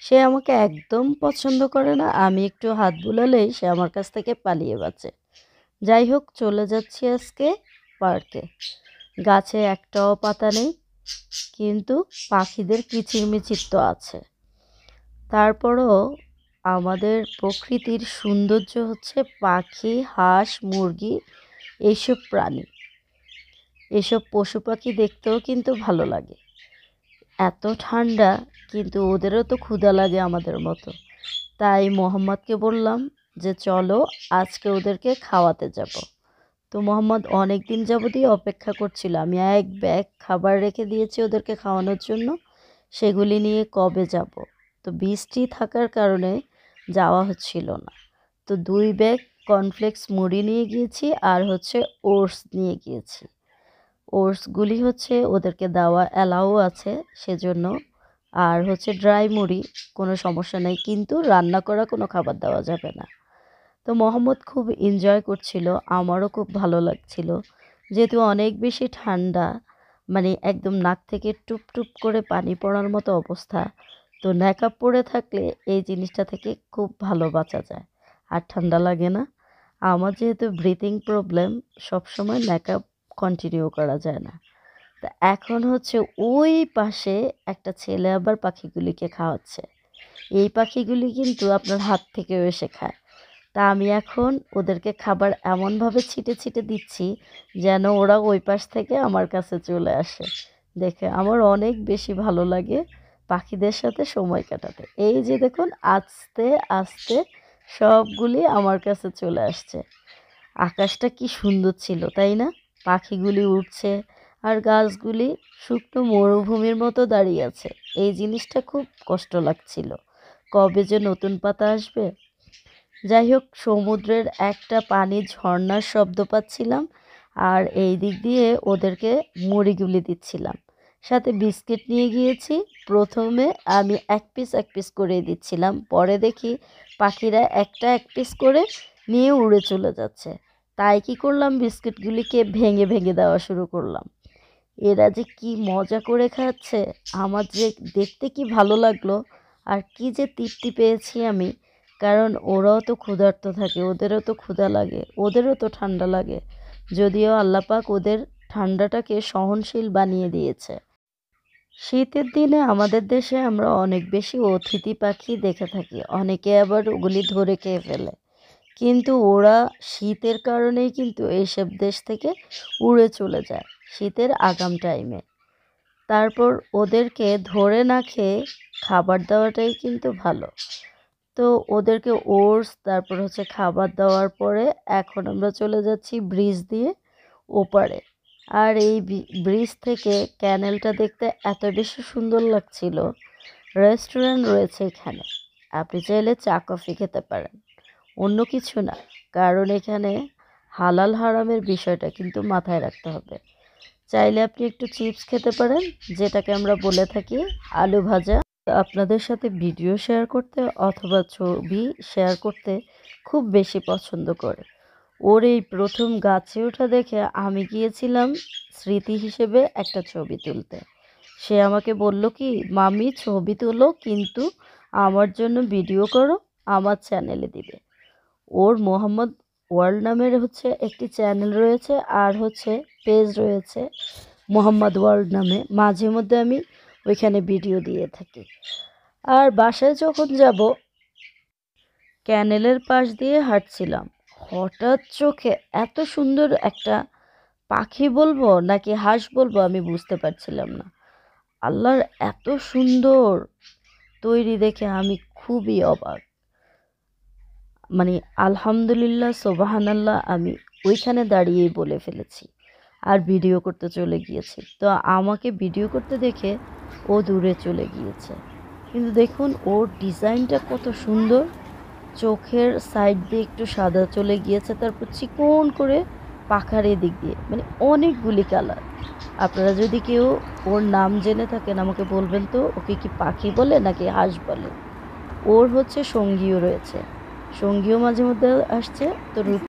সে আমাকে একদম পছন্দ করে না। আমি একটু হাত বুলালেই সে আমার কাছ থেকে পালিয়ে বাঁচে। যাই হোক, চলে যাচ্ছি আজকে পার্কে। গাছে একটাও পাতা নেই, কিন্তু পাখিদের কিচিরমিচির তো আছে। তারপরও আমাদের প্রকৃতির সৌন্দর্য হচ্ছে পাখি, হাঁস, মুরগি, এইসব প্রাণী, এসব পশু পাখি দেখতেও কিন্তু ভালো লাগে। এত ঠান্ডা, কিন্তু ওদেরও তো ক্ষুধা লাগে আমাদের মতো। তাই মোহাম্মদকে বললাম যে চলো আজকে ওদেরকে খাওয়াতে যাব। তো মোহাম্মদ অনেক দিন যাবতই অপেক্ষা করছিল। আমি এক ব্যাগ খাবার রেখে দিয়েছি ওদেরকে খাওয়ানোর জন্য, সেগুলি নিয়ে কবে যাব। তো বৃষ্টি থাকার কারণে যাওয়া হচ্ছিল না। তো 2 ব্যাগ কর্নফ্লেক্স মুড়ি নিয়ে গিয়েছি, আর হচ্ছে ওটস নিয়ে গিয়েছি। ওটসগুলি হচ্ছে ওদেরকে দেওয়া অ্যালাউ আছে সেজন্য। আর হচ্ছে ড্রাই মুড়ি, কোনো সমস্যা নেই, কিন্তু রান্না করা কোনো খাবার দেওয়া যাবে না। তো মোহাম্মদ খুব এনজয় করছিল, আমারও খুব ভালো লাগছিল। যেহেতু অনেক বেশি ঠান্ডা, মানে একদম নাক থেকে টুপ টুপ করে পানি পড়ার মতো অবস্থা। তো নেকআপ পরে থাকলে এই জিনিসটা থেকে খুব ভালো বাঁচা যায়, আর ঠান্ডা লাগে না। আমার যেহেতু ব্রিথিং প্রবলেম, সবসময় নেকআপ কন্টিনিউ করা যায় না। তা এখন হচ্ছে ওই পাশে একটা ছেলে আবার পাখিগুলিকে খাওয়াচ্ছে। এই পাখিগুলি কিন্তু আপনার হাত থেকেও এসে খায়। তা আমি এখন ওদেরকে খাবার এমনভাবে ছিটে ছিটে দিচ্ছি যেন ওরা ওই পাশ থেকে আমার কাছে চলে আসে। দেখে আমার অনেক বেশি ভালো লাগে পাখিদের সাথে সময় কাটাতে। এই যে দেখুন, আস্তে আস্তে সবগুলি আমার কাছে চলে আসছে। আকাশটা কি সুন্দর ছিল, তাই না? পাখিগুলি উড়ছে, আর গাছগুলি শুকনো মরুভূমির মতো দাঁড়িয়ে আছে। এই জিনিসটা খুব কষ্ট লাগছিল, কবে যে নতুন পাতা আসবে। যাই হোক, সমুদ্রের একটা পানির ঝর্ণার শব্দ পাচ্ছিলাম, আর এই দিক দিয়ে ওদেরকে মুড়িগুলি দিচ্ছিলাম। সাথে বিস্কিট নিয়ে গিয়েছি। প্রথমে আমি এক পিস এক পিস করে দিচ্ছিলাম, পরে দেখি পাখিরা একটা এক পিস করে নিয়ে উড়ে চলে যাচ্ছে। তাই কি করলাম, বিস্কিটগুলিকে ভেঙে ভেঙে দেওয়া শুরু করলাম। এরা যে কি মজা করে খাচ্ছে, আমার যে দেখতে কি ভালো লাগলো, আর কি যে তৃপ্তি পেয়েছি আমি। কারণ ওরাও তো ক্ষুধার্ত থাকে, ওদেরও তো ক্ষুধা লাগে, ওদেরও তো ঠান্ডা লাগে। যদিও আল্লাহ পাক ওদের ঠান্ডাটাকে সহনশীল বানিয়ে দিয়েছে। শীতের দিনে আমাদের দেশে আমরা অনেক বেশি অতিথি পাখি দেখে থাকি, অনেকে আবার ওগুলি ধরে খেয়ে ফেলে। কিন্তু ওরা শীতের কারণেই কিন্তু এইসব দেশ থেকে উড়ে চলে যায় শীতের আগাম টাইমে। তারপর ওদেরকে ধরে না খেয়ে খাবার দেওয়াটাই কিন্তু ভালো। তো ওদেরকে ওটস, তারপর হচ্ছে খাবার দেওয়ার পরে এখন আমরা চলে যাচ্ছি ব্রিজ দিয়ে ওপারে। আর এই ব্রিজ থেকে ক্যানেলটা দেখতে এত বেশি সুন্দর লাগছিল। রেস্টুরেন্ট রয়েছে এখানে, আপনি চাইলে চা কফি খেতে পারেন, অন্য কিছু না। কারণ এখানে হালাল হারামের বিষয়টা কিন্তু মাথায় রাখতে হবে। চাইলে আপনি একটু চিপস খেতে পারেন, যেটাকে আমরা বলে থাকি আলু ভাজা। আপনাদের সাথে ভিডিও শেয়ার করতে অথবা ছবি শেয়ার করতে খুব বেশি পছন্দ করে। ওর এই প্রথম গাছে ওঠা দেখে আমি গিয়েছিলাম স্মৃতি হিসেবে একটা ছবি তুলতে। সে আমাকে বলল কি, মামি ছবি তুলো, কিন্তু আমার জন্য ভিডিও করো, আমার চ্যানেলে দিবে। ওর মোহাম্মদ ওয়ার্ল্ড নামের হচ্ছে একটি চ্যানেল রয়েছে, আর হচ্ছে পেজ রয়েছে মোহাম্মদ ওয়ার্ল্ড নামে। মাঝে মধ্যে আমি ওইখানে ভিডিও দিয়ে থাকি। আর বাসায় যখন যাব, ক্যানেলের পাশ দিয়ে হাঁটছিলাম, হঠাৎ চোখে এত সুন্দর একটা পাখি বলবো নাকি হাঁস বলবো আমি বুঝতে পারছিলাম না। আল্লাহর এত সুন্দর তৈরি দেখে আমি খুবই অবাক। মানে আলহামদুলিল্লাহ, সোবাহানাল্লাহ, আমি ওইখানে দাঁড়িয়েই বলে ফেলেছি, আর ভিডিও করতে চলে গিয়েছি। তো আমাকে ভিডিও করতে দেখে ও দূরে চলে গিয়েছে। কিন্তু দেখুন ওর ডিজাইনটা কত সুন্দর, চোখের সাইড দিয়ে একটু সাদা চলে গিয়েছে, তারপর চিকন করে পাখার এদিক দিয়ে, মানে অনেকগুলি কালার। আপনারা যদি কেউ ওর নাম জেনে থাকেন আমাকে বলবেন তো, ওকে কি পাখি বলে নাকি হাঁস বলে। ওর হচ্ছে সঙ্গীও রয়েছে, সঙ্গীও মাঝে মধ্যে আসছে। তো